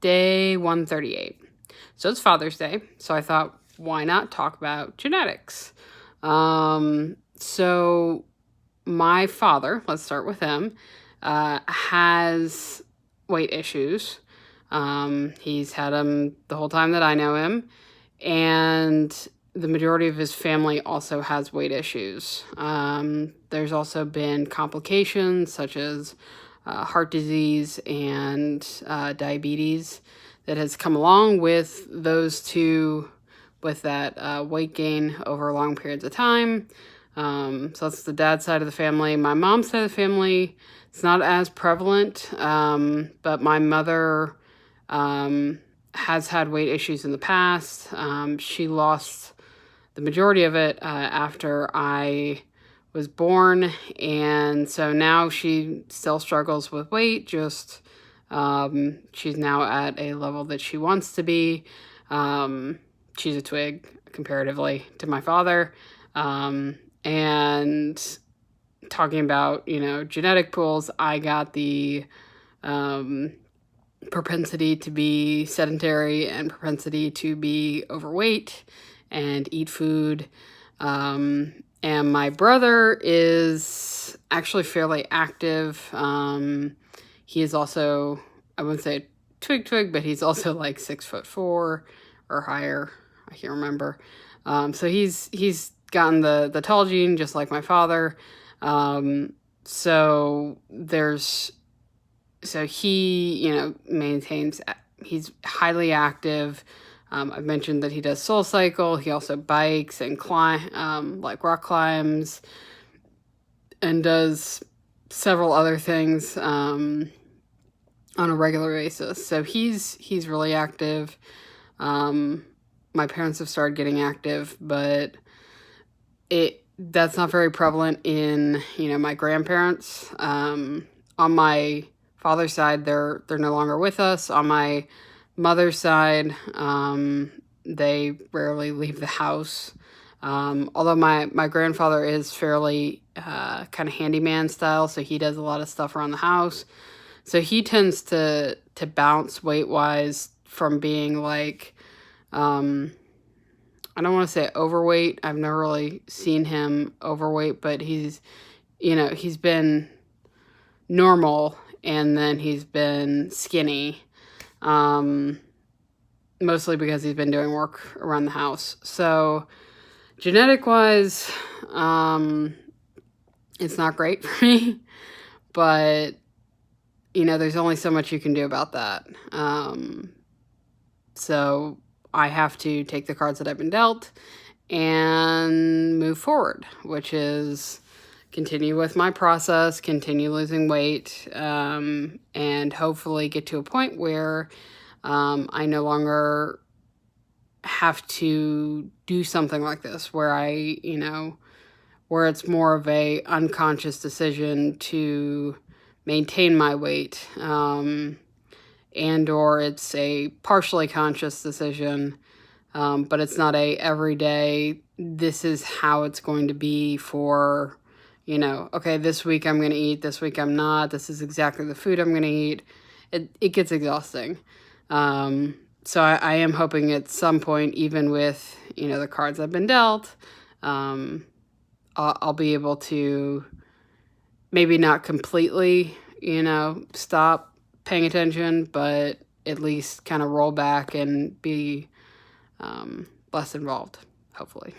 day 138. So it's Father's Day. So I thought, why not talk about genetics? So my father, let's start with him, has weight issues. He's had them the whole time that I know him. And the majority of his family also has weight issues. There's also been complications such as heart disease and diabetes that has come along with those two, with that weight gain over long periods of time. So that's the dad's side of the family. My mom's side of the family, it's not as prevalent, but my mother has had weight issues in the past. She lost the majority of it after I was born, and so now she still struggles with weight, just she's now at a level that she wants to be. She's a twig comparatively to my father. And talking about, genetic pools, I got the propensity to be sedentary and propensity to be overweight and eat food. And my brother is actually fairly active. He is also, I wouldn't say twig, but he's also like 6'4" or higher. I can't remember. So he's gotten the tall gene just like my father. So he, maintains, he's highly active. I've mentioned that he does Soul Cycle. He also bikes and climb, like rock climbs, and does several other things on a regular basis. So he's really active. My parents have started getting active, but that's not very prevalent in, my grandparents. On my father's side, they're no longer with us. On my mother's side, they rarely leave the house. Although my grandfather is fairly kind of handyman style, so he does a lot of stuff around the house. So he tends to bounce weight-wise from being like, I don't want to say overweight. I've never really seen him overweight, but he's been normal, and then he's been skinny. Mostly because he's been doing work around the house. So genetic wise, it's not great for me, but there's only so much you can do about that. So I have to take the cards that I've been dealt and move forward, which is continue with my process, continue losing weight, and hopefully get to a point where I no longer have to do something like this, where where it's more of a unconscious decision to maintain my weight, and or it's a partially conscious decision, but it's not a everyday, this is how it's going to be for, okay, this week I'm going to eat, this week I'm not, this is exactly the food I'm going to eat. It gets exhausting. So I am hoping at some point, even with, the cards I've been dealt, I'll be able to maybe not completely, stop paying attention, but at least kind of roll back and be less involved, hopefully.